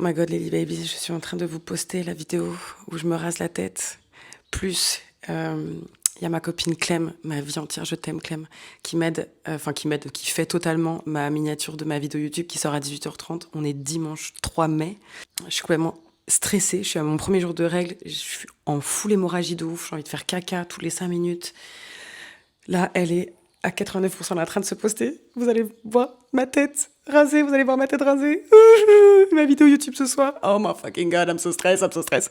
Oh my god, Lily Baby, je suis en train de vous poster la vidéo où je me rase la tête. Plus, il y a ma copine Clem, ma vie entière, je t'aime Clem, qui fait totalement ma miniature de ma vidéo YouTube qui sort à 18h30. On est dimanche 3 mai. Je suis complètement stressée, je suis à mon premier jour de règles, je suis en full hémorragie de ouf, j'ai envie de faire caca tous les 5 minutes. Là, elle est à 89% en train de se poster. Vous allez voir ma tête rasée, vous allez voir ma tête rasée. Ma vidéo YouTube ce soir. Oh my fucking god, I'm so stressed. Elle est en train de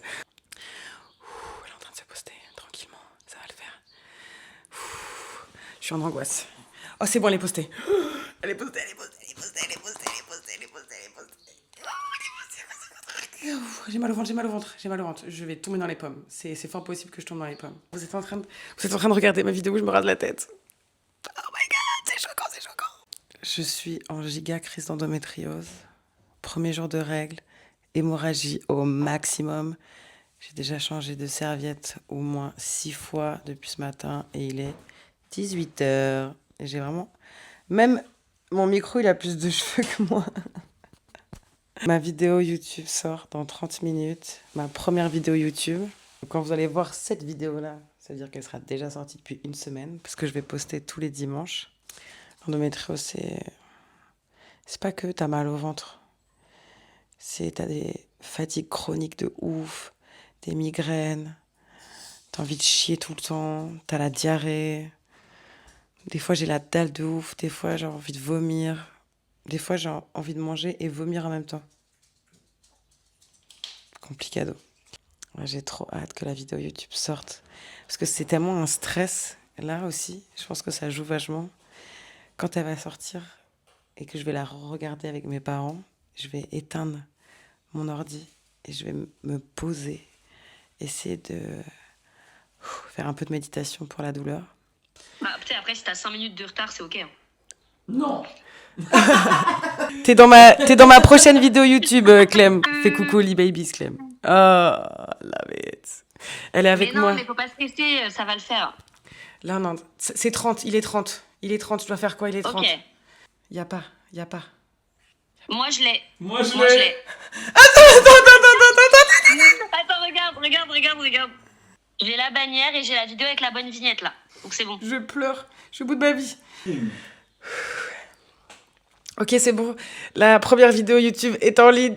se poster, tranquillement, ça va le faire. Je suis en angoisse. Oh c'est bon, elle est postée. Elle est postée. J'ai mal au ventre. Je vais tomber dans les pommes. C'est fort possible que je tombe dans les pommes. Vous êtes en train de regarder ma vidéo où je me rase la tête. Oh my god, c'est choquant. Je suis en giga crise d'endométriose. Premier jour de règles, hémorragie au maximum. J'ai déjà changé de serviette au moins 6 fois depuis ce matin et il est 18h. Et j'ai vraiment... Même mon micro, il a plus de cheveux que moi. Ma vidéo YouTube sort dans 30 minutes. Ma première vidéo YouTube. Quand vous allez voir cette vidéo-là, ça veut dire qu'elle sera déjà sortie depuis une semaine parce que je vais poster tous les dimanches. L'endométriose, c'est pas que t'as mal au ventre. T'as des fatigues chroniques de ouf, des migraines, t'as envie de chier tout le temps, t'as la diarrhée. Des fois, j'ai la dalle de ouf, des fois, j'ai envie de vomir. Des fois, j'ai envie de manger et vomir en même temps. Complicado. J'ai trop hâte que la vidéo YouTube sorte. Parce que c'est tellement un stress. Là aussi, je pense que ça joue vachement. Quand elle va sortir et que je vais la regarder avec mes parents, je vais éteindre mon ordi et je vais me poser, essayer de faire un peu de méditation pour la douleur. Bah, peut-être après, si t'as 5 minutes de retard, c'est ok. Hein. Non. T'es dans ma prochaine vidéo YouTube, Clem. Fais coucou, Lee Babies, Clem. Oh, love it. Elle est avec moi. Mais faut pas stresser, ça va le faire. Là, non, c'est 30, il est 30. Je dois faire quoi? Il est 30. Ok. Y a pas. Moi, je l'ai. Moi, je l'ai. Attends, regarde. J'ai la bannière et j'ai la vidéo avec la bonne vignette, là. Donc, c'est bon. Je pleure. Je suis au bout de ma vie. Ok, c'est bon. La première vidéo YouTube est en ligne.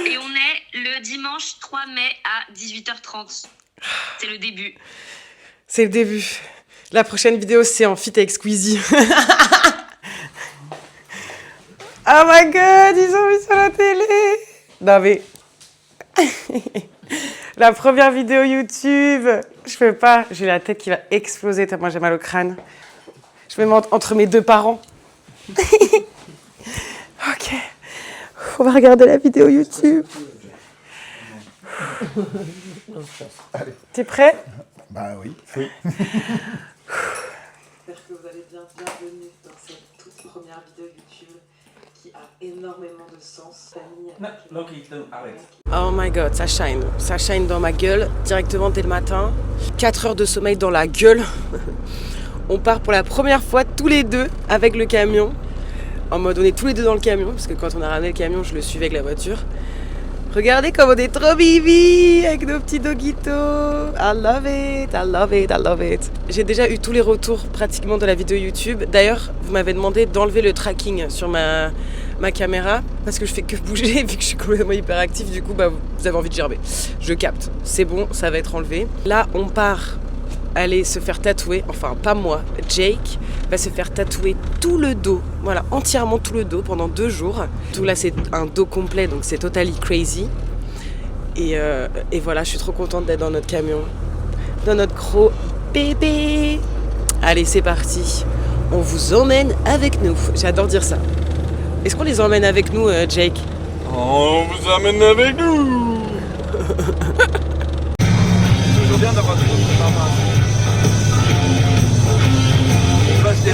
Et on est le dimanche 3 mai à 18h30. C'est le début. C'est le début. La prochaine vidéo, c'est en feat avec Squeezie. Oh my god, ils ont mis sur la télé. Non mais... La première vidéo YouTube. Je peux pas, j'ai la tête qui va exploser tellement j'ai mal au crâne. Je me mets entre mes deux parents. Ok. On va regarder la vidéo YouTube. T'es prêt? Bah oui. J'espère que vous allez bien. Bienvenue dans cette toute première vidéo YouTube qui a énormément de sens. Oh my god, ça shine dans ma gueule directement dès le matin. 4 heures de sommeil dans la gueule. On part pour la première fois tous les deux avec le camion. En mode on est tous les deux dans le camion parce que quand on a ramené le camion, je le suivais avec la voiture. Regardez comme on est trop bibi avec nos petits doguitos. I love it. J'ai déjà eu tous les retours pratiquement de la vidéo YouTube. D'ailleurs, vous m'avez demandé d'enlever le tracking sur ma caméra parce que je fais que bouger vu que je suis complètement hyperactive. Du coup, vous avez envie de gerber. Je capte. C'est bon, ça va être enlevé. Là, on part aller se faire tatouer. Enfin, pas moi. Jake va se faire tatouer tout le dos. Voilà, entièrement tout le dos pendant 2 jours. Tout là, c'est un dos complet, donc c'est totally crazy. Et voilà, je suis trop contente d'être dans notre camion. Dans notre gros bébé. Allez, c'est parti. On vous emmène avec nous. J'adore dire ça. Est-ce qu'on les emmène avec nous, Jake? On vous amène avec nous. Toujours bien d'avoir des autres mamans. Vas-y.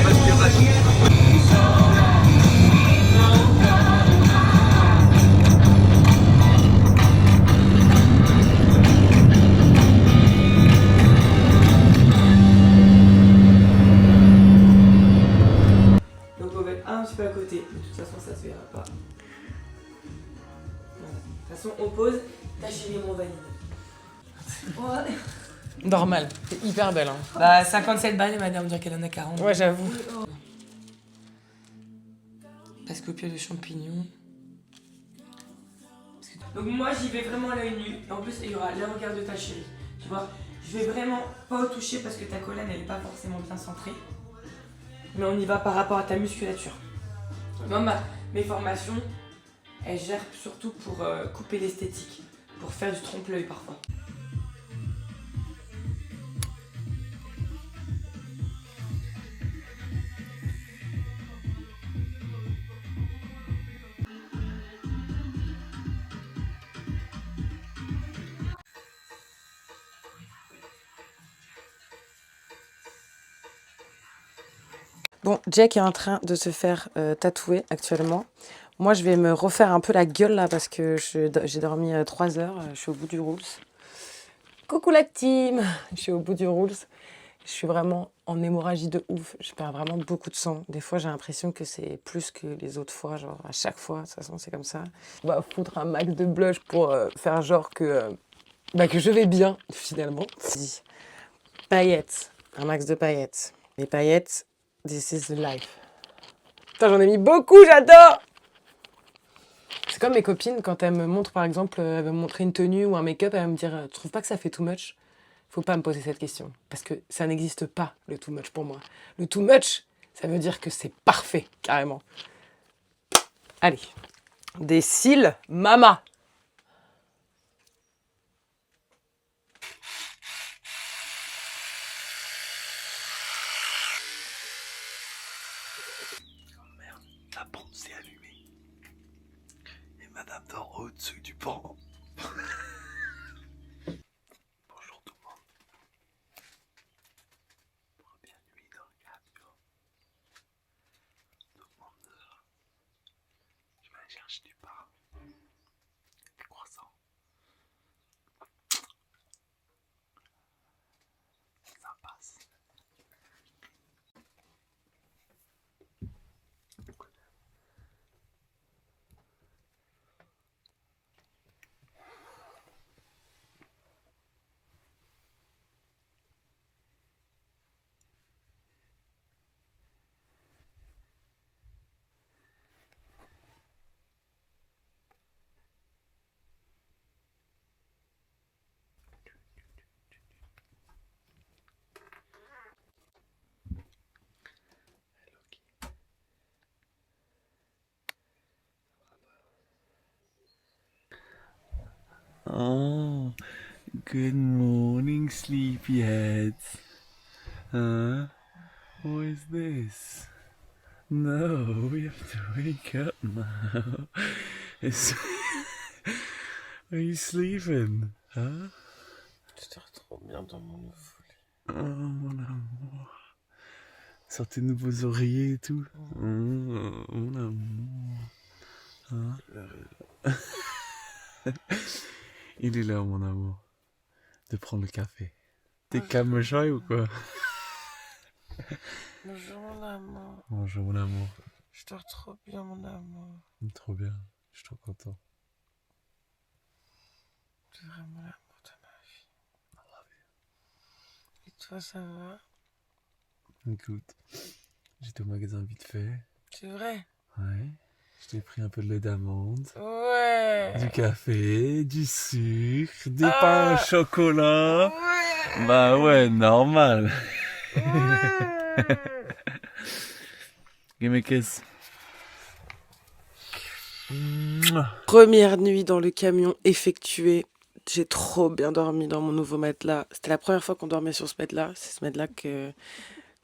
petit peu à côté. De toute façon, ça se verra pas. Voilà. De toute façon, on pose. Ta chérie, mon valide. Ouais. Normal. C'est hyper belle. Hein. Bah, 57 balles, madame, on dirait qu'elle en a 40. Ouais, j'avoue. Parce qu'au pied de champignons. Donc moi, j'y vais vraiment à l'œil nu. Et en plus, il y aura le regard de ta chérie. Tu vois, je vais vraiment pas au toucher parce que ta collane, elle est pas forcément bien centrée. Mais on y va par rapport à ta musculature. Moi, mes formations, elles gèrent surtout pour couper l'esthétique. Pour faire du trompe-l'œil parfois. Bon, Jack est en train de se faire tatouer actuellement. Moi, je vais me refaire un peu la gueule là parce que j'ai dormi 3 heures. Je suis au bout du rules. Coucou la team! Je suis au bout du rules. Je suis vraiment en hémorragie de ouf. Je perds vraiment beaucoup de sang. Des fois, j'ai l'impression que c'est plus que les autres fois. Genre, à chaque fois, de toute façon, c'est comme ça. On va foutre un max de blush pour faire genre que je vais bien, finalement. Paillettes. Un max de paillettes. Les paillettes, this is the life. Putain, j'en ai mis beaucoup, j'adore! C'est comme mes copines, quand elles me montrent, par exemple, elles veulent me montrer une tenue ou un make-up, elles vont me dire « Tu trouves pas que ça fait too much ?» Faut pas me poser cette question, parce que ça n'existe pas, le too much, pour moi. Le too much, ça veut dire que c'est parfait, carrément. Allez, des cils mama. La pompe s'est allumée. Et madame dort au-dessus du pont. Bonjour tout le monde. Première nuit dans le camion. Tout le monde dort. Je vais aller chercher du pain. Des croissants. Ça passe. Oh, good morning, sleepyheads. Huh? What is this? No, we have to wake up now. Are you sleeping? Huh? Je dors trop bien dans mon nouveau lit. Oh, mon amour. Sortez de nouveaux oreillers et tout. Oh, mon amour. Hein? Il est là, mon amour. De prendre le café. T'es calme joie ou quoi? Bonjour mon amour. Bonjour, mon amour. Je dors trop bien mon amour. Trop bien. Je suis trop content. C'est vraiment l'amour de ma vie. Et toi, ça va? Écoute, j'étais au magasin vite fait. C'est vrai? Ouais. Je t'ai pris un peu de lait d'amande. Ouais. Du café, du sucre, des pains au chocolat. Ouais. Bah ouais, normal. Ouais. Give me a kiss. Première nuit dans le camion effectuée. J'ai trop bien dormi dans mon nouveau matelas. C'était la première fois qu'on dormait sur ce matelas. C'est ce matelas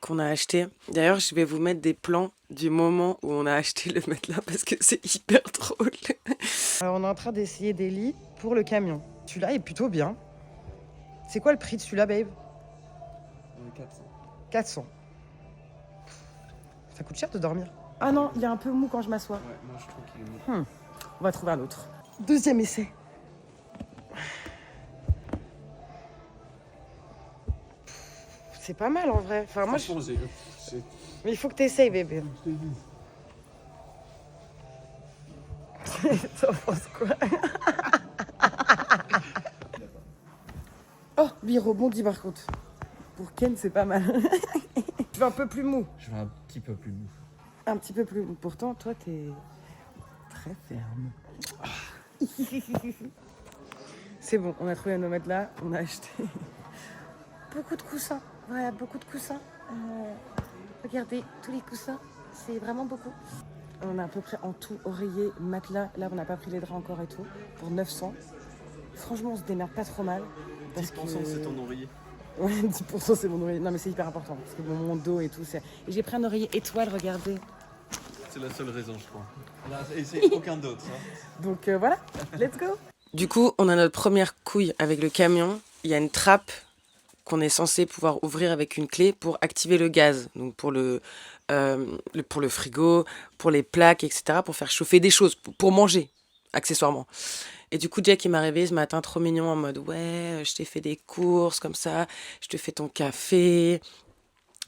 qu'on a acheté. D'ailleurs, je vais vous mettre des plans du moment où on a acheté le matelas parce que c'est hyper drôle. Alors, on est en train d'essayer des lits pour le camion. Celui-là est plutôt bien. C'est quoi le prix de celui-là, babe? 400. 400. Ça coûte cher de dormir. Ah non, il est un peu mou quand je m'assois. Ouais, moi je trouve qu'il est mou. On va trouver un autre. Deuxième essai. C'est pas mal en vrai. Enfin, moi, mais il faut que tu essayes, bébé. T'en penses quoi? Oh, lui il rebondit par contre. Pour Ken, c'est pas mal. Je veux un peu plus mou. Je veux un petit peu plus mou. Un petit peu plus mou. Pourtant, toi, t'es très ferme. C'est bon, on a trouvé nos matelas. On a acheté beaucoup de coussins. Voilà, beaucoup de coussins. Regardez, tous les coussins, c'est vraiment beaucoup. On a à peu près en tout oreiller, matelas. Là, on n'a pas pris les draps encore et tout. Pour 900. Franchement, on se démerde pas trop mal. 10% c'est ton oreiller. Ouais, 10% c'est mon oreiller. Non, mais c'est hyper important. Parce que mon dos et tout, c'est... Et j'ai pris un oreiller étoile, regardez. C'est la seule raison, je crois. Là, et c'est aucun d'autre. Hein. Donc voilà, let's go. Du coup, on a notre première couille avec le camion. Il y a une trappe qu'on est censé pouvoir ouvrir avec une clé pour activer le gaz. Donc pour le frigo, pour les plaques, etc. Pour faire chauffer des choses, pour manger, accessoirement. Et du coup, Jack, il m'a réveillé ce matin trop mignon en mode « Ouais, je t'ai fait des courses comme ça, je te fais ton café,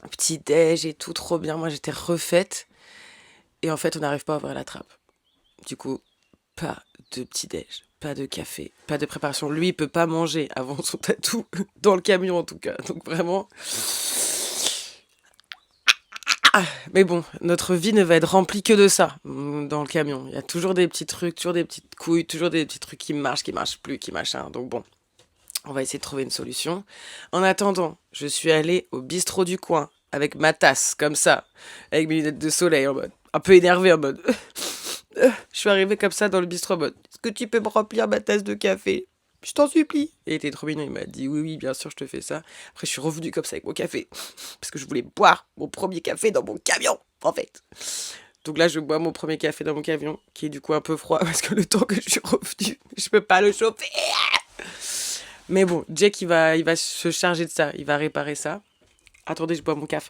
petit déj et tout, trop bien. » Moi, j'étais refaite. Et en fait, on n'arrive pas à ouvrir la trappe. Du coup, pas de petit déj, pas de café, pas de préparation. Lui, il peut pas manger avant son tatou, dans le camion en tout cas. Donc vraiment... Mais bon, notre vie ne va être remplie que de ça, dans le camion. Il y a toujours des petits trucs, toujours des petites couilles, toujours des petits trucs qui marchent plus, qui machin. Donc bon, on va essayer de trouver une solution. En attendant, je suis allée au bistrot du coin, avec ma tasse, comme ça, avec mes lunettes de soleil, en mode, un peu énervée, en mode... Je suis arrivée comme ça dans le bistrot, en mode, est-ce que tu peux me remplir ma tasse de café ? Je t'en supplie. Et il était trop mignon, il m'a dit oui, bien sûr, je te fais ça. Après, je suis revenue comme ça avec mon café. Parce que je voulais boire mon premier café dans mon camion, en fait. Donc là, je bois mon premier café dans mon camion, qui est du coup un peu froid, parce que le temps que je suis revenue, je peux pas le chauffer. Mais bon, Jack, il va se charger de ça. Il va réparer ça. Attendez, je bois mon café.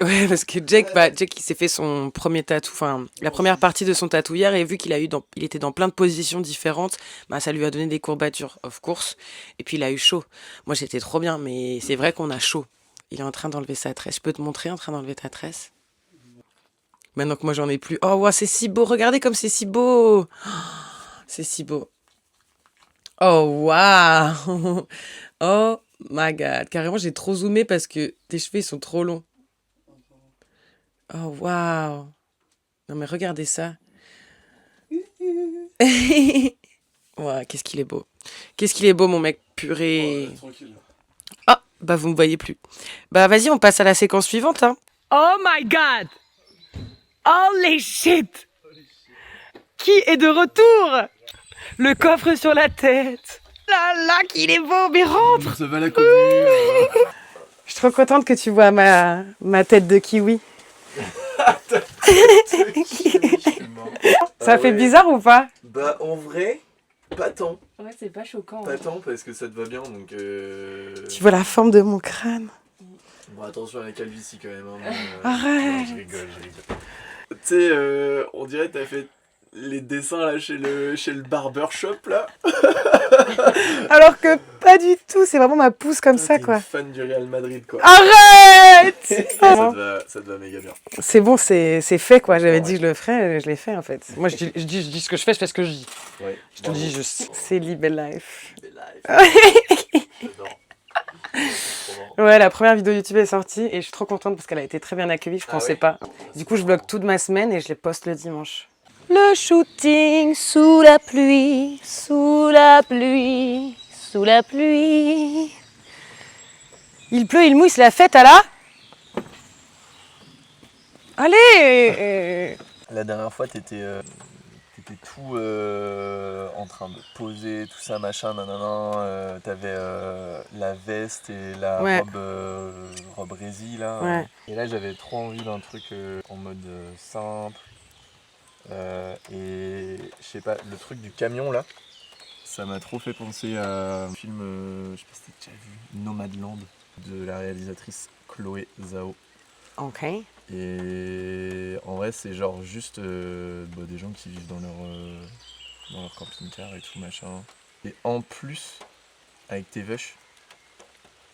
Ouais, parce que Jack, il s'est fait son premier tatou, enfin la première partie de son tatou hier, et vu qu'il il était dans plein de positions différentes, ça lui a donné des courbatures, of course. Et puis il a eu chaud. Moi j'étais trop bien, mais c'est vrai qu'on a chaud. Il est en train d'enlever sa tresse. Je peux te montrer en train d'enlever ta tresse? Maintenant que moi j'en ai plus. Oh wow, c'est si beau. Regardez comme c'est si beau. C'est si beau. Oh waouh. Oh my god. Carrément j'ai trop zoomé parce que tes cheveux ils sont trop longs. Oh, waouh! Non, mais regardez ça. Wow, qu'est-ce qu'il est beau. Qu'est-ce qu'il est beau, mon mec, purée. Tranquille. Ah, bah, vous me voyez plus. Bah, vas-y, on passe à la séquence suivante, hein. Oh my god! Holy shit! Qui est de retour? Le coffre sur la tête. Là là, qu'il est beau, mais rentre! Ça va la copie. Je suis trop contente que tu vois ma tête de kiwi. Ça fait bizarre ou pas? Bah en vrai, pas tant. Ouais, c'est pas choquant. Pas tant parce que ça te va bien donc... Tu vois la forme de mon crâne? Bon attention à la calvitie quand même. Hein, Arrête. Non, je rigole. Tu sais, on dirait que t'as fait les dessins là chez le barbershop là. Alors que pas du tout, c'est vraiment ma pousse comme ça, T'es quoi. une fan du Real Madrid quoi. Arrête. Ça te va méga bien. C'est bon, c'est fait, quoi. J'avais dit que je le ferais, je l'ai fait, en fait. Moi, je dis ce que je fais ce que je dis. Ouais, Je te dis juste, c'est Libé Life. J'adore. Ouais, la première vidéo YouTube est sortie et je suis trop contente parce qu'elle a été très bien accueillie, je pensais pas. Du coup, je bloque toute ma semaine et je les poste le dimanche. Le shooting sous la pluie, sous la pluie, sous la pluie. Il pleut, il mouille, c'est la fête à la... Allez. La dernière fois, t'étais tout en train de poser, tout ça, machin, nanana. T'avais la veste et la Ouais. robe rési, là. Ouais. Et là, j'avais trop envie d'un truc en mode simple. Et je sais pas, le truc du camion, là, ça m'a trop fait penser à un film, je sais pas si t'as déjà vu, Nomadland, de la réalisatrice Chloé Zhao. Ok. Et en vrai, c'est genre juste des gens qui vivent dans leur camping-car et tout machin. Et en plus, avec tes vaches,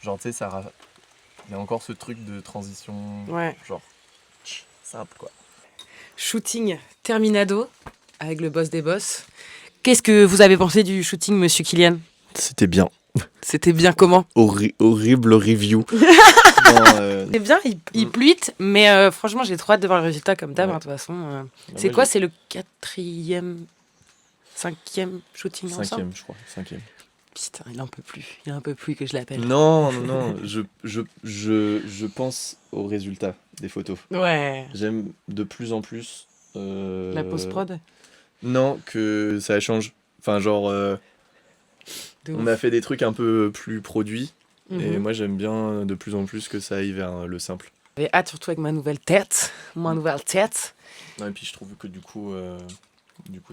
genre tu sais, il y a encore ce truc de transition, Ouais. genre simple quoi. Shooting terminado avec le boss des boss. Qu'est-ce que vous avez pensé du shooting, monsieur Kylian? C'était bien. C'était bien comment? Horrible review. C'est bien, il pluite, mais franchement, j'ai trop hâte de voir le résultat comme d'hab. Ouais. De toute façon, Moi, quoi? C'est le 5e shooting ensemble? 5e, je crois. 5e. Putain, il en peut plus. Il en peut plus que je l'appelle. Non. Je pense au résultat des photos. Ouais. J'aime de plus en plus. La post-prod? Non, que ça change. Enfin, genre, De on ouf. a fait des trucs un peu plus produits. Et Mhm. moi, j'aime bien de plus en plus que ça aille vers le simple. J'avais hâte, surtout avec ma nouvelle tête. Non, et puis, je trouve que du coup,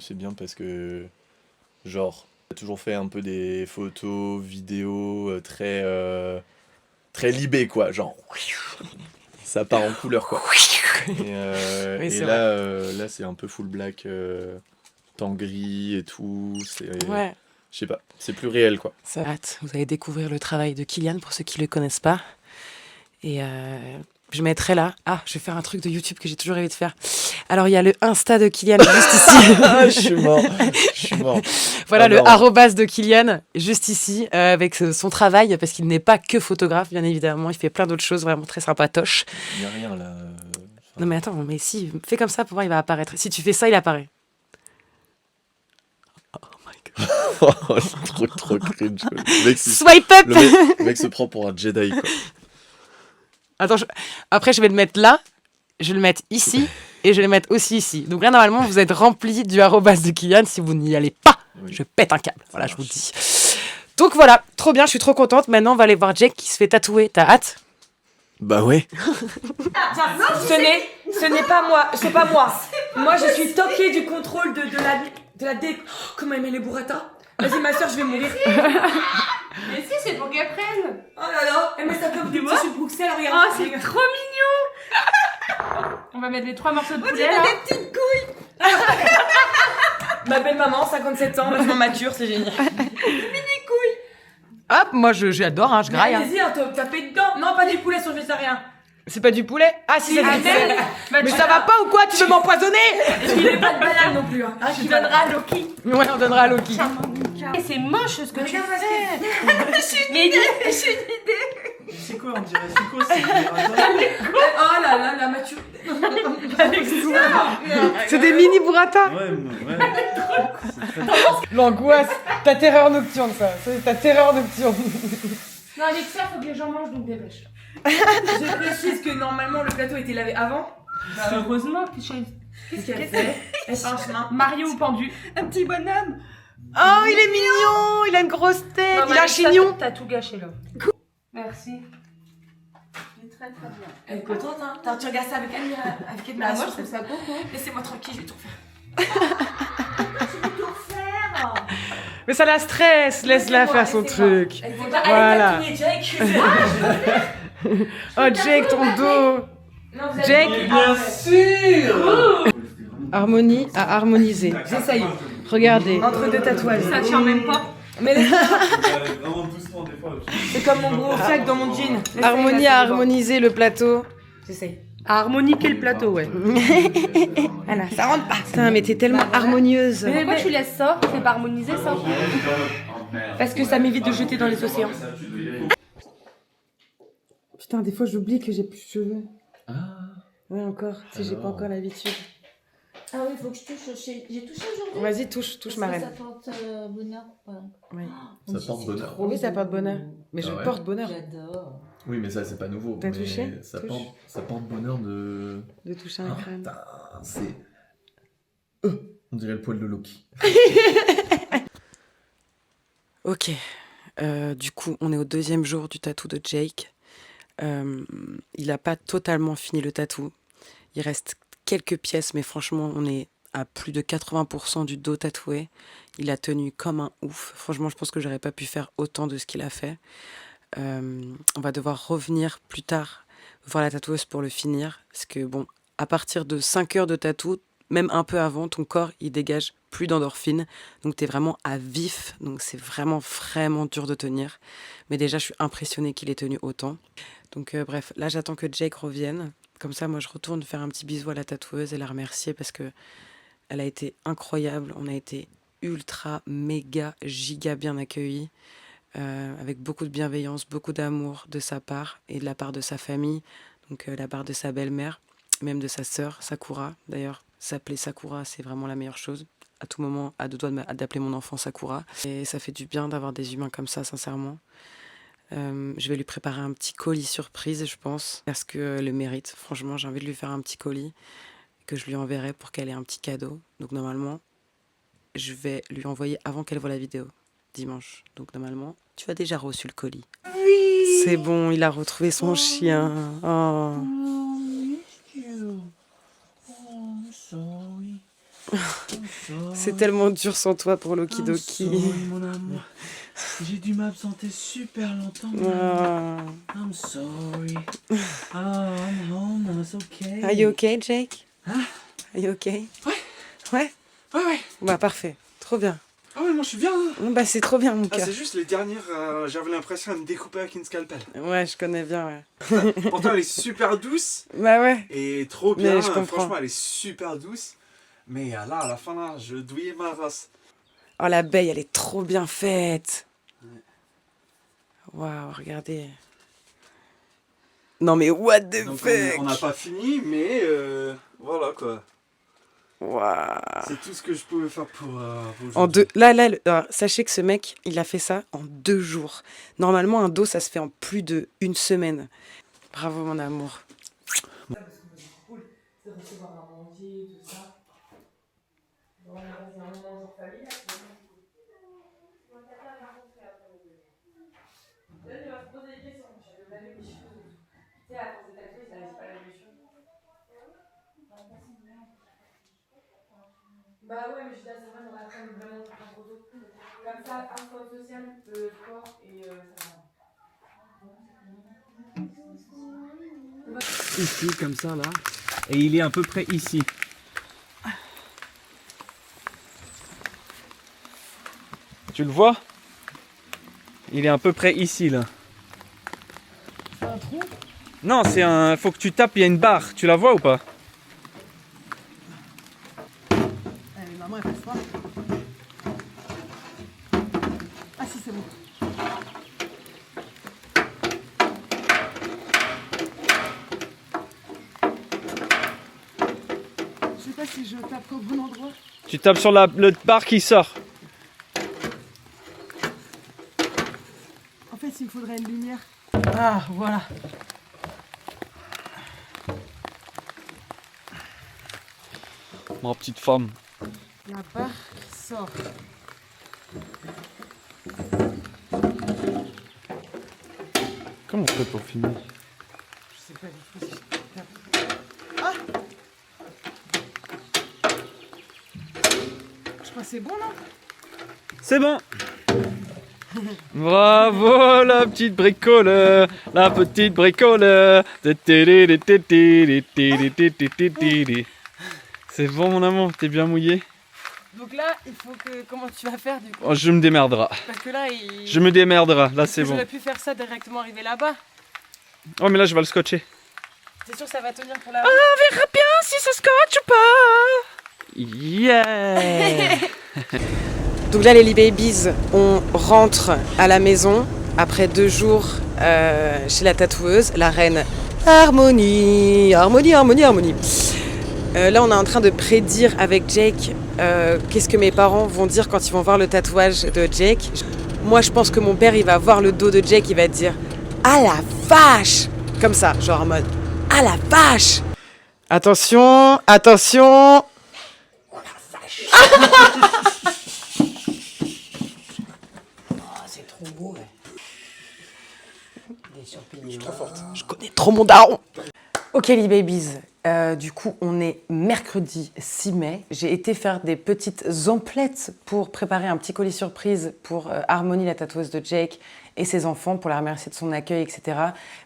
c'est bien parce que, genre, j'ai toujours fait un peu des photos, vidéos très libé, quoi. Genre, ça part en couleur, quoi. Et, Oui, et c'est là, c'est un peu full black, temps gris et tout. Ouais. Je sais pas, c'est plus réel, quoi. Ça hâte. Vous allez découvrir le travail de Kylian pour ceux qui ne le connaissent pas. Et je mettrai là. Ah, je vais faire un truc de YouTube que j'ai toujours rêvé de faire. Alors, il y a le Insta de Kylian juste ici. Ah, je suis mort. Voilà, le Alors. arrobase de Kylian juste ici, avec son travail, parce qu'il n'est pas que photographe, bien évidemment. Il fait plein d'autres choses vraiment très sympatoches. Il n'y a rien là. Non, mais attends, mais si, fais comme ça pour voir, il va apparaître. Si tu fais ça, il apparaît. Oh my god. Oh, c'est trop cringe. Le mec, Swipe up! le mec se prend pour un Jedi, quoi. Attends, après, je vais le mettre là, je vais le mettre ici, et je vais le mettre aussi ici. Donc là, normalement, vous êtes rempli du arrobase de Kylian. Si vous n'y allez pas, Oui. je pète un câble. Voilà, je vous le dis. Donc voilà, trop bien, je suis trop contente. Maintenant, on va aller voir Jake qui se fait tatouer. T'as hâte? Bah ouais. Ce n'est pas moi, c'est pas moi. Moi, je suis toquée du contrôle de la dé... Oh, comment elle met les burrata? Vas-y, ma soeur, je vais mourir. Mais si, c'est pour qu'elle prenne. Oh là là, elle met ça comme des vois tissus de Bruxelles, regarde. Oh, c'est trop mignon. On va mettre les 3 morceaux de poulet là. Ma belle maman, 57 ans, maintenant mature, c'est génial. Hop, moi, j'adore, hein, je graille. Hein. Allez-y, hein, tapez dedans. Non, pas des poulets sur végétarien. C'est pas du poulet? Ah, si, c'est du poulet. Bah, Mais ça va pas ou quoi? Tu veux m'empoisonner? Et il est pas de banane non plus. Hein. Tu donneras à Loki. Ouais, on donnera à Loki. Et c'est moche ce que tu Regarde, fais. Mais j'ai une idée. C'est quoi, on dirait? C'est quoi, c'est Oh là là, la mature. C'est des mini burrata. Ouais. C'est très... L'angoisse, ta terreur nocturne, ça. C'est ta terreur nocturne. Non, Alexa, faut que les gens mangent donc dépêche. Je précise que normalement le plateau était lavé avant. Bah, heureusement que Qu'est-ce qu'elle fait? Elle fait un chemin. Mario ou pendu. Un petit bonhomme. Oh, il est mignon. Il a une grosse tête. Non, Il a un Alexa, chignon. T'as tout gâché là. Merci. Très bien. Elle est contente, hein. Attends, tu regardes ça avec Bah, moi, admiration. je trouve ça beau. Laissez-moi tranquille, je vais tout refaire. Mais ça la stresse. Laisse-la faire son truc. Voilà. Allez, Jake. Oh, Jake, ton dos. Non, vous avez- Jake. Mais bien sûr. Harmonie à harmoniser. J'essaye. Regardez. Entre deux tatouages. Ça tient même pas. Mais Vraiment doucement des fois. c'est comme mon gros sac dans mon jean. Laisse-le, Harmonie là, à c'est bon. harmoniser le plateau. J'essaye. À harmoniquer le plateau, ouais. Voilà, ça rentre pas. Putain, mais t'es tellement harmonieuse. Pourquoi tu laisses ça? C'est pas harmonisé ça? Parce que ça m'évite de jeter dans les océans. Putain, des fois j'oublie que j'ai plus de cheveux. Ouais, encore. Tu sais, j'ai pas encore l'habitude. Ah oui, faut que je touche. J'ai touché aujourd'hui. Vas-y, touche ma Parce que reine. ça porte bonheur. Voilà. Oui. Ça porte bonheur. Oui, ça porte bonheur. Mais je Ah ouais. porte bonheur J'adore. Oui, mais ça, c'est pas nouveau. T'as mais touché? ça Touche. porte bonheur de. de toucher un crâne. Putain, c'est. On dirait le poil de Loki. Ok. Du coup, on est au 2e jour du tatou de Jake. Il n'a pas totalement fini le tatou. Il reste quelques pièces, mais franchement, on est à plus de 80% du dos tatoué. Il a tenu comme un ouf. Franchement, je pense que j'aurais pas pu faire autant de ce qu'il a fait. On va devoir revenir plus tard voir la tatoueuse pour le finir. Parce que bon, à partir de 5 heures de tatou, même un peu avant, ton corps, il dégage plus d'endorphine. Donc, tu es vraiment à vif. Donc, c'est vraiment, vraiment dur de tenir. Mais déjà, je suis impressionnée qu'il ait tenu autant. Donc, bref, là, j'attends que Jake revienne. Comme ça, moi, je retourne faire un petit bisou à la tatoueuse et la remercier parce que elle a été incroyable. On a été ultra, méga, giga bien accueillis, avec beaucoup de bienveillance, beaucoup d'amour de sa part et de la part de sa famille, donc la part de sa belle-mère, même de sa sœur, Sakura. D'ailleurs, s'appeler Sakura, c'est vraiment la meilleure chose. À tout moment, à deux doigts d'appeler mon enfant Sakura. Et ça fait du bien d'avoir des humains comme ça, sincèrement. Je vais lui préparer un petit colis surprise, je pense, parce qu'elle le mérite. Franchement, j'ai envie de lui faire un petit colis que je lui enverrai pour qu'elle ait un petit cadeau. Donc normalement, je vais lui envoyer avant qu'elle voie la vidéo, dimanche. Donc normalement, tu as déjà reçu le colis. Oui. C'est bon, il a retrouvé son chien. Oh. C'est tellement dur sans toi pour Lokidoki. Mon amour. J'ai dû m'absenter super longtemps. I'm sorry. Oh, I'm home now, it's okay. Are you okay, Jake? Hein? Are you okay? Ouais. Ouais? Ouais. Bah parfait, trop bien. Ah ouais, moi je suis bien. Hein. Bah c'est trop bien mon Ah, cœur. c'est juste les dernières, j'avais l'impression de me découper avec une scalpel. Ouais, je connais bien, ouais. Pourtant elle est super douce Bah ouais. et trop bien. Mais je comprends. Franchement, elle est super douce. Mais là, à la fin, là, je douillais ma race. Oh, l'abeille, elle est trop bien faite. Waouh, regardez. Non mais what the Donc fuck. on n'a pas fini, mais voilà quoi. Waouh. C'est tout ce que je pouvais faire pour En aujourd'hui. alors, sachez que ce mec, il a fait ça en 2 jours. Normalement, un dos, ça se fait en plus d'1 semaine. Bravo, mon amour. Bah ouais, mais je dis là, c'est vrai, on a quand même vraiment un photo. Comme ça, instant social, sport et ça va. Ici, comme ça, là. Et il est à peu près ici. Tu le vois? Il est à peu près ici, là. C'est un trou? Non, c'est un... Faut que tu tapes, il y a une barre. Tu la vois ou pas? Allez, maman, elle fait froid. Ah si, c'est bon. Je sais pas si je tape au bon endroit. Tu tapes sur le barre qui sort. En fait, il me faudrait une lumière. Ah, voilà. Ma petite femme. La barre qui sort. Comment on fait pour filmer? Je sais pas du tout si je tape. Ah! Je crois que c'est bon, non? C'est bon. Bravo la petite bricoleur, la petite bricoleur. C'est bon mon amour, t'es bien mouillé? Donc là, il faut que... Comment tu vas faire, du coup? Oh, je me démerdera. Parce que là, il... Je me démerdera, là c'est bon. J'aurais pu faire ça directement arriver là-bas. Oh mais là je vais le scotcher. T'es sûr que ça va tenir pour la... On verra bien si ça scotche ou pas. Yeah. Donc là, les Lee Babies, on rentre à la maison après 2 jours chez la tatoueuse, la reine Harmonie. Là, on est en train de prédire avec Jake qu'est-ce que mes parents vont dire quand ils vont voir le tatouage de Jake. Moi, je pense que mon père, il va voir le dos de Jake, il va dire « Ah la vache !» Comme ça, genre en mode « Ah la vache !» Attention, attention. Oh la vache. C'est trop beau, ouais. Des champignons. Je suis trop forte. Je connais trop mon daron. Ok les babies, du coup on est mercredi 6 mai. J'ai été faire des petites emplettes pour préparer un petit colis surprise pour Harmonie, la tatoueuse de Jake, et ses enfants pour la remercier de son accueil, etc.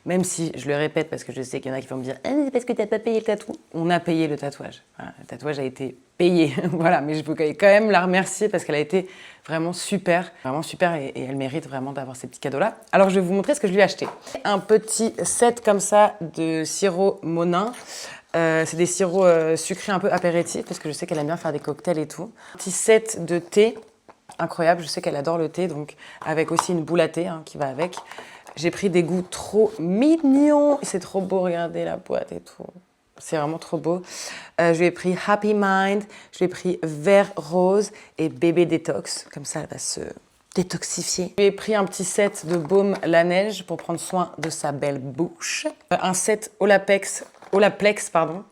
Même si, je le répète parce que je sais qu'il y en a qui vont me dire « Ah, c'est parce que t'as pas payé le tatou ». On a payé le tatouage. Voilà, le tatouage a été payé, voilà, mais je veux quand même la remercier parce qu'elle a été vraiment super et elle mérite vraiment d'avoir ces petits cadeaux-là. Alors, je vais vous montrer ce que je lui ai acheté. Un petit set comme ça de sirop Monin. C'est des sirops sucrés un peu apéritifs parce que je sais qu'elle aime bien faire des cocktails et tout. Un petit set de thé, incroyable, je sais qu'elle adore le thé, donc avec aussi une boule à thé qui va avec. J'ai pris des goûts trop mignons, c'est trop beau, regardez la boîte et tout. C'est vraiment trop beau. Je lui ai pris Happy Mind, je lui ai pris Vert Rose et Bébé Détox. Comme ça, elle va se détoxifier. Je lui ai pris un petit set de baume La Neige pour prendre soin de sa belle bouche. Un set Olaplex, pardon.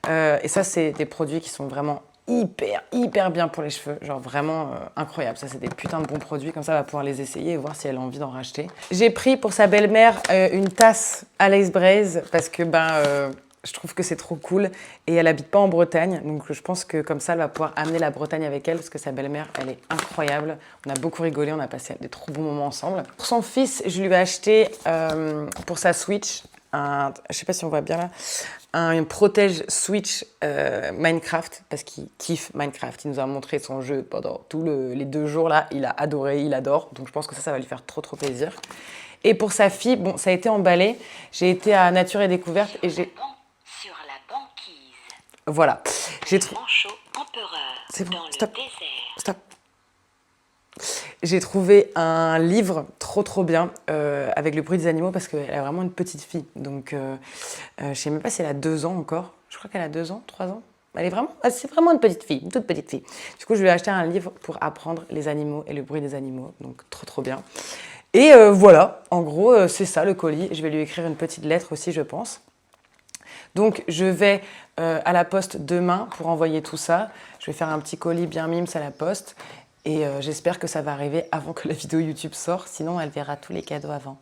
Et ça, c'est des produits qui sont vraiment hyper bien pour les cheveux. Genre vraiment incroyable. Ça, c'est des putains de bons produits. Comme ça, elle va pouvoir les essayer et voir si elle a envie d'en racheter. J'ai pris pour sa belle-mère une tasse Alice Braze parce que je trouve que c'est trop cool et elle habite pas en Bretagne, donc je pense que comme ça elle va pouvoir amener la Bretagne avec elle parce que sa belle-mère elle est incroyable. On a beaucoup rigolé, on a passé des trop bons moments ensemble. Pour son fils, je lui ai acheté pour sa Switch, je sais pas si on voit bien là, un protège Switch Minecraft parce qu'il kiffe Minecraft. Il nous a montré son jeu pendant tous les 2 jours là, il a adoré, il adore, donc je pense que ça va lui faire trop plaisir. Et pour sa fille, bon, ça a été emballé. J'ai été à Nature et Découverte et j'ai... Sur la banquise. Voilà. J'ai Manchot empereur. C'est bon, dans stop. le désert. Stop. J'ai trouvé un livre trop bien avec le bruit des animaux parce qu'elle a vraiment une petite fille. Donc, je sais même pas si elle a 2 ans encore. Je crois qu'elle a 2 ans, 3 ans. C'est vraiment une petite fille, une toute petite fille. Du coup, je lui ai acheté un livre pour apprendre les animaux et le bruit des animaux. Donc, trop bien. Et voilà, en gros, c'est ça le colis. Je vais lui écrire une petite lettre aussi, je pense. Donc, je vais à la poste demain pour envoyer tout ça. Je vais faire un petit colis bien mimes à la poste. Et j'espère que ça va arriver avant que la vidéo YouTube sorte. Sinon, elle verra tous les cadeaux avant.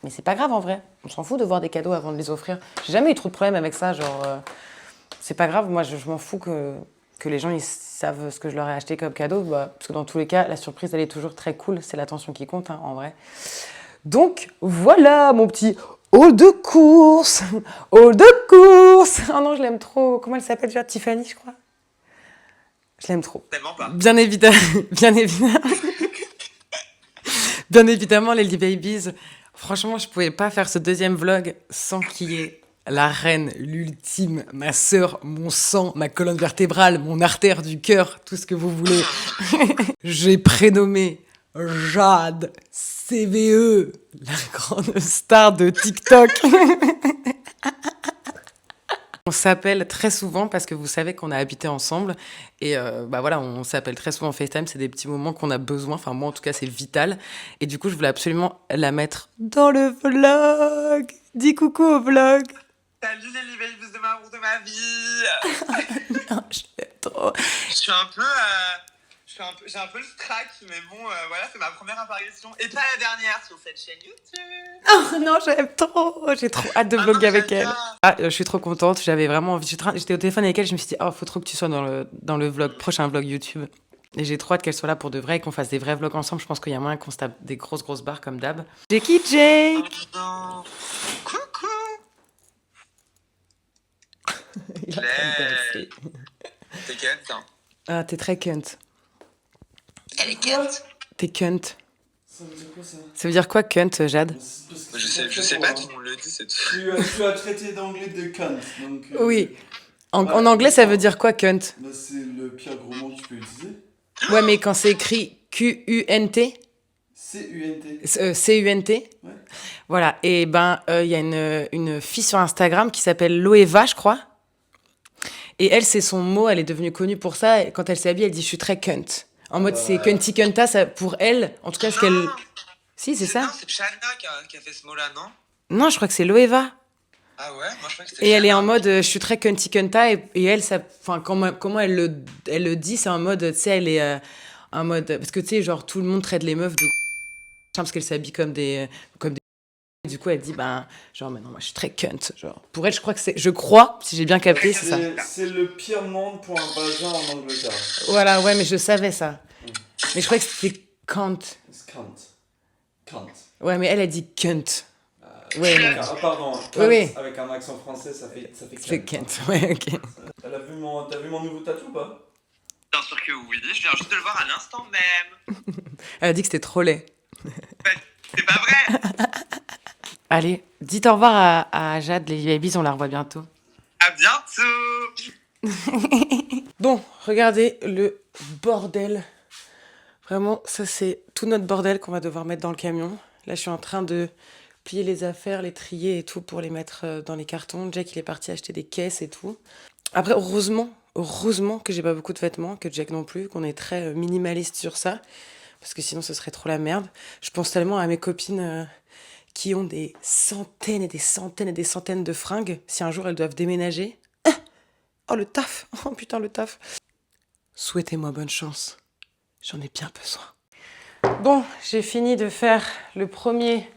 Mais c'est pas grave en vrai. On s'en fout de voir des cadeaux avant de les offrir. J'ai jamais eu trop de problèmes avec ça. Genre, c'est pas grave. Moi, je m'en fous que les gens ils savent ce que je leur ai acheté comme cadeau. Parce que dans tous les cas, la surprise, elle est toujours très cool. C'est l'attention qui compte, en vrai. Donc, voilà mon petit haul de course. Haul de course. Oh non, je l'aime trop. Comment elle s'appelle déjà? Tiffany, je crois. Je l'aime trop. Tellement pas. Bien évidemment, les Lily Babies. Franchement, je pouvais pas faire ce deuxième vlog sans qu'il y ait la reine, l'ultime, ma sœur, mon sang, ma colonne vertébrale, mon artère du cœur, tout ce que vous voulez. J'ai prénommé Jade CVE, la grande star de TikTok. On s'appelle très souvent parce que vous savez qu'on a habité ensemble et voilà, on s'appelle très souvent en FaceTime, c'est des petits moments qu'on a besoin, enfin moi en tout cas c'est vital et du coup je voulais absolument la mettre dans le vlog. Dis coucou au vlog. Salut les Lily Babies de l'amour de ma vie. Non, je l'aime trop. J'ai un peu le trac, mais bon, voilà, c'est ma première apparition et pas la dernière sur cette chaîne YouTube. Oh non, j'aime trop. J'ai trop hâte de vlogger avec elle. Ah, je suis trop contente. J'avais vraiment envie. J'étais au téléphone avec elle. Je me suis dit, oh, faut trop que tu sois dans le vlog, prochain vlog YouTube. Et j'ai trop hâte qu'elle soit là pour de vrai et qu'on fasse des vrais vlogs ensemble. Je pense qu'il y a moyen qu'on se tape des grosses barres comme d'hab. Jake. Oh non. Coucou. Il a intéressé. T'es cunt, hein. Ah, t'es très cunt. Elle est cunt. T'es cunt. Ça veut dire quoi ça? Ça veut dire quoi, cunt, Jade? Je sais pas, tout le monde le dit, c'est tout. Tu as traité d'anglais de cunt. Donc, Oui. En anglais, ça veut dire quoi, cunt? C'est le pire gros mot que tu peux utiliser. Ouais, mais quand c'est écrit Q-U-N-T? C-U-N-T. C-U-N-T? Ouais. Voilà. Et il y a une fille sur Instagram qui s'appelle Loeva, je crois. Et elle, c'est son mot, elle est devenue connue pour ça. Et quand elle s'habille, elle dit « je suis très cunt ». En mode, c'est cunty cunta, ça, pour elle, en tout cas, ce qu'elle... Si, c'est ça. Non, c'est Chana qui a fait ce mot-là, non? Non, je crois que c'est Loeva. Ah ouais, moi je crois que c'était Et elle est Chana. en mode, je suis très cunty cunta, et elle, ça, enfin, comment elle le dit, c'est en mode, tu sais, elle est en mode... Parce que, tu sais, genre, tout le monde traite les meufs de... Parce qu'elles s'habillent comme des... Du coup, elle dit, genre, maintenant, moi, je suis très cunt. Genre, pour elle, je crois que c'est... Je crois, si j'ai bien capté, c'est ça. C'est le pire monde pour un vagin en Angleterre. Voilà, ouais, mais je savais ça. Mais je croyais que c'était cunt. C'est cunt. Cunt. Ouais, mais elle a dit cunt. Ouais, Ah, pardon. Oui, oui. Avec un accent français, ça fait C'est Kent, ouais, ok. T'as vu mon nouveau tatou ou pas? Bien sûr que oui, je viens juste de le voir à l'instant même. Elle a dit que c'était trop laid. C'est pas vrai. Allez, dites au revoir à Jade, les babies, on la revoit bientôt. À bientôt. Bon, regardez le bordel. Vraiment, ça c'est tout notre bordel qu'on va devoir mettre dans le camion. Là, je suis en train de plier les affaires, les trier et tout pour les mettre dans les cartons. Jack, il est parti acheter des caisses et tout. Après, heureusement que j'ai pas beaucoup de vêtements, que Jack non plus, qu'on est très minimaliste sur ça. Parce que sinon, ce serait trop la merde. Je pense tellement à mes copines qui ont des centaines et des centaines et des centaines de fringues. Si un jour elles doivent déménager. Oh, le taf! Oh putain, le taf! Souhaitez-moi bonne chance. J'en ai bien besoin. Bon, j'ai fini de faire le premier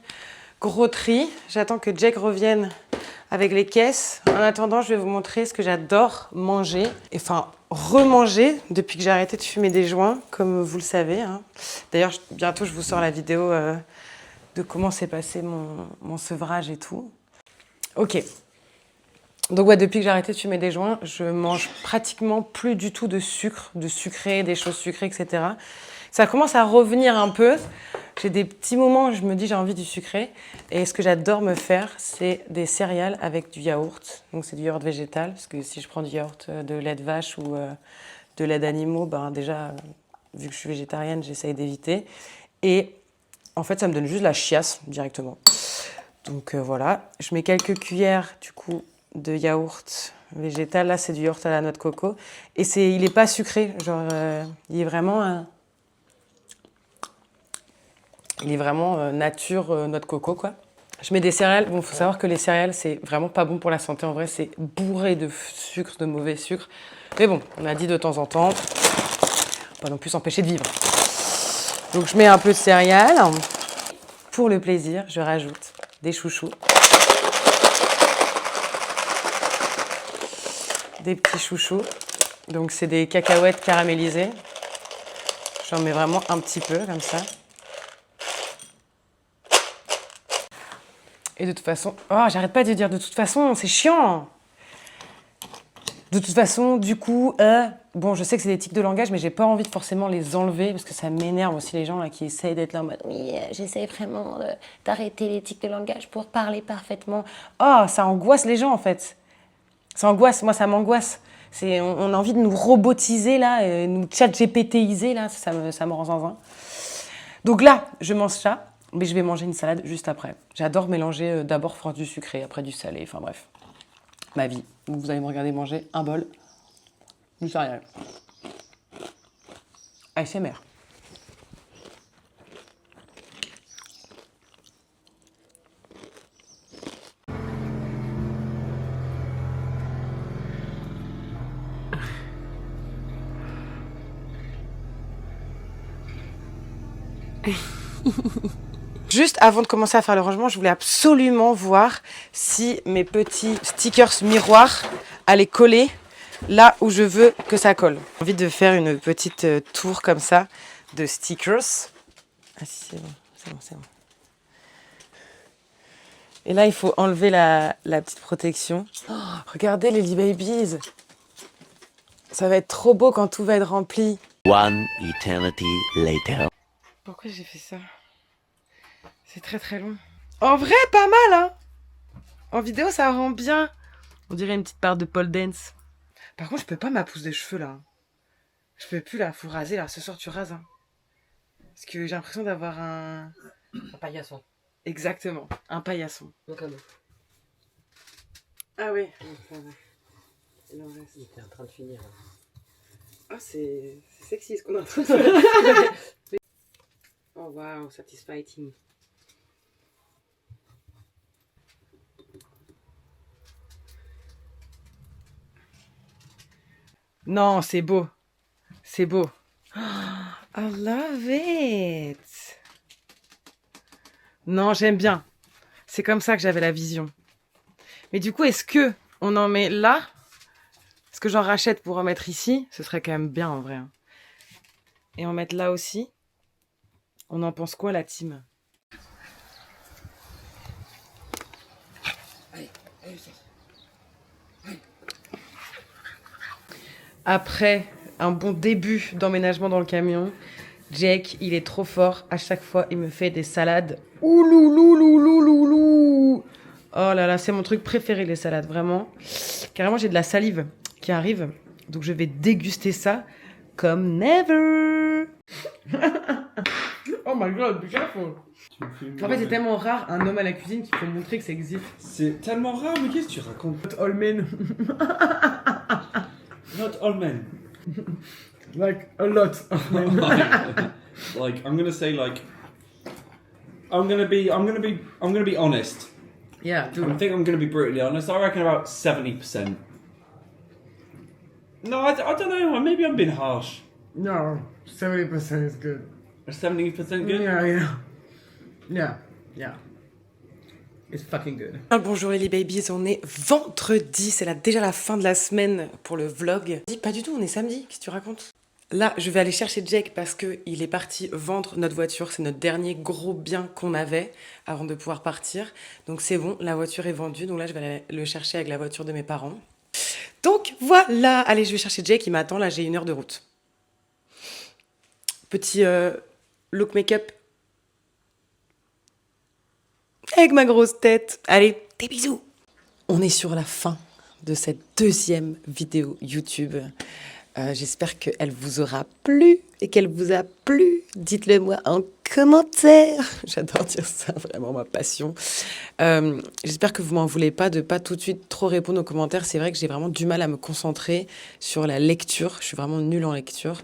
gros tri. J'attends que Jack revienne avec les caisses. En attendant, je vais vous montrer ce que j'adore manger. Enfin, remanger depuis que j'ai arrêté de fumer des joints, comme vous le savez. Hein. D'ailleurs, bientôt, je vous sors la vidéo de comment s'est passé mon sevrage et tout. Ok. Donc ouais, depuis que j'ai arrêté de fumer des joints, je mange pratiquement plus du tout de sucre, de sucré, des choses sucrées, etc. Ça commence à revenir un peu. J'ai des petits moments où je me dis j'ai envie du sucré. Et ce que j'adore me faire, c'est des céréales avec du yaourt. Donc c'est du yaourt végétal, parce que si je prends du yaourt de lait de vache ou de lait d'animaux, ben déjà, vu que je suis végétarienne, j'essaye d'éviter. Et en fait, ça me donne juste la chiasse directement. Donc voilà, je mets quelques cuillères du coup de yaourt végétal. Là, c'est du yaourt à la noix de coco. Et il est pas sucré, genre il est vraiment... Il est vraiment nature noix de coco, quoi. Je mets des céréales. Bon, faut savoir que les céréales, c'est vraiment pas bon pour la santé. En vrai, c'est bourré de sucre, de mauvais sucre. Mais bon, on a dit de temps en temps, pas non plus s'empêcher de vivre. Donc, je mets un peu de céréales. Pour le plaisir, je rajoute des chouchous. Des petits chouchous. Donc, c'est des cacahuètes caramélisées. J'en mets vraiment un petit peu, comme ça. Et de toute façon... Oh, j'arrête pas de dire de toute façon, c'est chiant. De toute façon, du coup... Bon, je sais que c'est des tics de langage, mais j'ai pas envie de forcément les enlever, parce que ça m'énerve aussi les gens là, qui essayent d'être là en mode « Oui, j'essaie vraiment d'arrêter les tics de langage pour parler parfaitement. » Oh, ça angoisse les gens, en fait. Ça angoisse, moi, ça m'angoisse. On a envie de nous robotiser, là, nous chat-GPTiser, là, ça me rend zinzin. Donc là, je mange ça. Mais je vais manger une salade juste après. J'adore mélanger d'abord du sucré, après du salé, enfin bref. Ma vie. Donc vous allez me regarder manger un bol du céréal. ASMR. Juste avant de commencer à faire le rangement, je voulais absolument voir si mes petits stickers miroirs allaient coller là où je veux que ça colle. J'ai envie de faire une petite tour comme ça de stickers. Ah si, c'est bon, c'est bon, c'est bon. Et là, il faut enlever la petite protection. Oh, regardez les babies. Ça va être trop beau quand tout va être rempli. One eternity later. Pourquoi j'ai fait ça ? C'est très très long. En vrai, pas mal, hein. En vidéo, ça rend bien. On dirait une petite part de pole dance. Par contre, je peux pas ma pousse des cheveux, là. Je peux plus, là. Faut raser, là. Ce soir, tu rases, hein. Parce que j'ai l'impression d'avoir un paillasson. Exactement. Un paillasson. Donc, Ah oui. il était en train de finir. Ah, c'est sexy, ce qu'on est en train de faire. Oh, wow. Satisfying. Non, c'est beau. C'est beau. Oh, I love it. Non, j'aime bien. C'est comme ça que j'avais la vision. Mais du coup, est-ce que on en met là? Est-ce que j'en rachète pour en mettre ici? Ce serait quand même bien en vrai. Et en mettre là aussi? On en pense quoi, la team? Après un bon début d'emménagement dans le camion, Jake, il est trop fort. À chaque fois, il me fait des salades. Ouloulouloulouloulou. Oh là là, c'est mon truc préféré, les salades, vraiment. Carrément, j'ai de la salive qui arrive. Donc, je vais déguster ça comme never. Oh my god, be careful. En fait, c'est tellement rare un homme à la cuisine qu'il faut montrer que ça existe. C'est tellement rare, mais qu'est-ce que tu racontes? Not all men. Not all men. Like, a lot of men. Like, I'm gonna say like, I'm gonna be honest. Yeah, I do think I'm gonna be brutally honest. I reckon about 70%. No, I don't know. Maybe I'm being harsh. No, 70% is good. 70% good? Yeah. It's fucking good. Bonjour les babies, on est vendredi, c'est déjà la fin de la semaine pour le vlog. Pas du tout, on est samedi, qu'est-ce que tu racontes? Là, je vais aller chercher Jake parce qu'il est parti vendre notre voiture. C'est notre dernier gros bien qu'on avait avant de pouvoir partir. Donc c'est bon, la voiture est vendue. Donc là, je vais aller le chercher avec la voiture de mes parents. Donc voilà, allez, je vais chercher Jake, il m'attend. Là, j'ai 1 heure de route. Petit look make-up. Avec ma grosse tête. Allez, des bisous. On est sur la fin de cette 2e vidéo YouTube. J'espère qu'elle vous aura plu et qu'elle vous a plu. Dites-le moi en commentaire. J'adore dire ça, vraiment ma passion. J'espère que vous m'en voulez pas de pas tout de suite trop répondre aux commentaires. C'est vrai que j'ai vraiment du mal à me concentrer sur la lecture. Je suis vraiment nulle en lecture.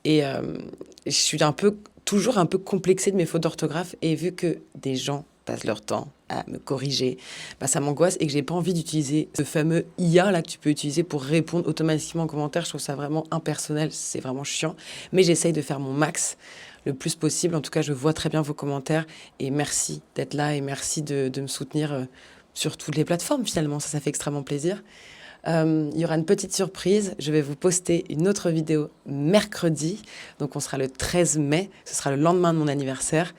Et je suis toujours un peu complexée de mes fautes d'orthographe. Et vu que des gens passent leur temps à me corriger, ça m'angoisse et que j'ai pas envie d'utiliser ce fameux IA là que tu peux utiliser pour répondre automatiquement en commentaire. Je trouve ça vraiment impersonnel, c'est vraiment chiant. Mais j'essaye de faire mon max le plus possible. En tout cas, je vois très bien vos commentaires et merci d'être là et merci de me soutenir sur toutes les plateformes finalement. Ça fait extrêmement plaisir. Il y aura une petite surprise, je vais vous poster une autre vidéo mercredi, donc on sera le 13 mai, ce sera le lendemain de mon anniversaire.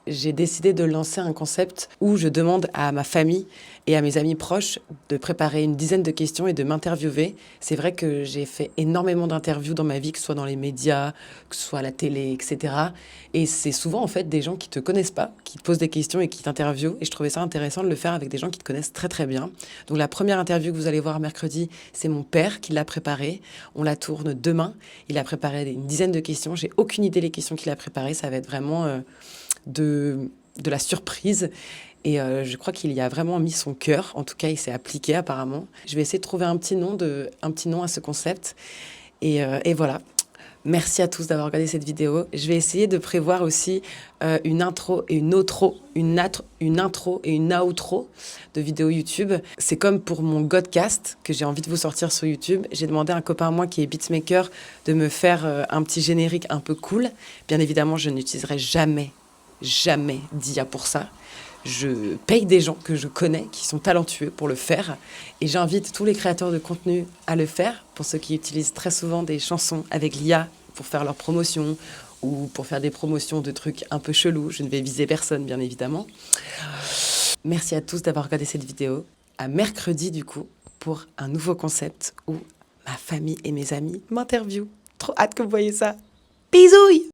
J'ai décidé de lancer un concept où je demande à ma famille et à mes amis proches de préparer une dizaine de questions et de m'interviewer. C'est vrai que j'ai fait énormément d'interviews dans ma vie, que ce soit dans les médias, que ce soit à la télé, etc. Et c'est souvent en fait des gens qui te connaissent pas, qui te posent des questions et qui t'interviewent. Et je trouvais ça intéressant de le faire avec des gens qui te connaissent très très bien. Donc la première interview que vous allez voir mercredi, c'est mon père qui l'a préparée. On la tourne demain. Il a préparé une dizaine de questions. J'ai aucune idée des questions qu'il a préparées. Ça va être vraiment de la surprise. Et je crois qu'il y a vraiment mis son cœur. En tout cas, il s'est appliqué apparemment. Je vais essayer de trouver un petit nom à ce concept. Et voilà. Merci à tous d'avoir regardé cette vidéo. Je vais essayer de prévoir aussi une intro et une outro, une intro et une outro de vidéos YouTube. C'est comme pour mon Godcast que j'ai envie de vous sortir sur YouTube. J'ai demandé à un copain à moi qui est beatmaker de me faire un petit générique un peu cool. Bien évidemment, je n'utiliserai jamais d'IA pour ça. Je paye des gens que je connais, qui sont talentueux pour le faire. Et j'invite tous les créateurs de contenu à le faire. Pour ceux qui utilisent très souvent des chansons avec l'IA pour faire leur promotion ou pour faire des promotions de trucs un peu chelous. Je ne vais viser personne, bien évidemment. Merci à tous d'avoir regardé cette vidéo. À mercredi, du coup, pour un nouveau concept où ma famille et mes amis m'interviewent. Trop hâte que vous voyez ça. Bisous!